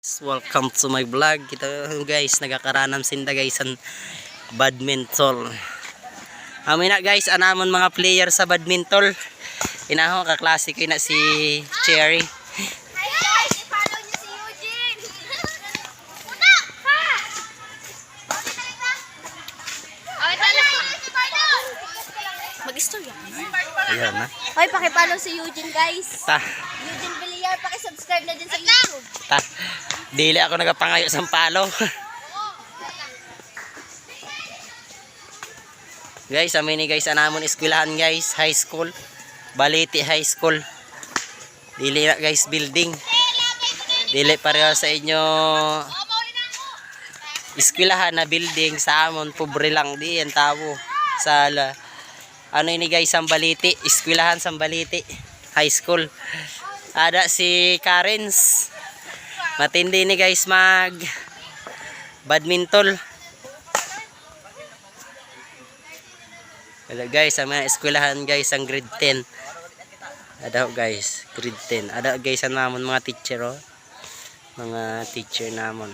Welcome to my vlog. Kita guys, nagakaranam sinda guys ang badminton. Amin na guys, anamon mga player sa badminton. Inaho kaklase ko na si Cherry. Hi guys, i-follow niyo si Eugene. Una, ha. Mag-istorya. Ayan na. Hoy, paki-follow si Eugene guys. Ta. Eugene Villar, paki-subscribe na din sa YouTube. Ta. Dili ako nagapangayo sa palo. Guys, amin ni guys anamon eskwelahan guys, high school. Baliti High School. Dili na guys building. Dili pareho sa inyo eskwelahan na building, sa amon pobre lang di ang tao sa ano ini guys ang Baliti, eskwelahan sa Baliti High School. Ada si Karens. Matindi ni guys mag badminton. Hello guys, ang mga eskwelahan guys ang grade 10. Ada guys, grade 10. Ada guys ang namon mga teacher oh. Mga teacher namon.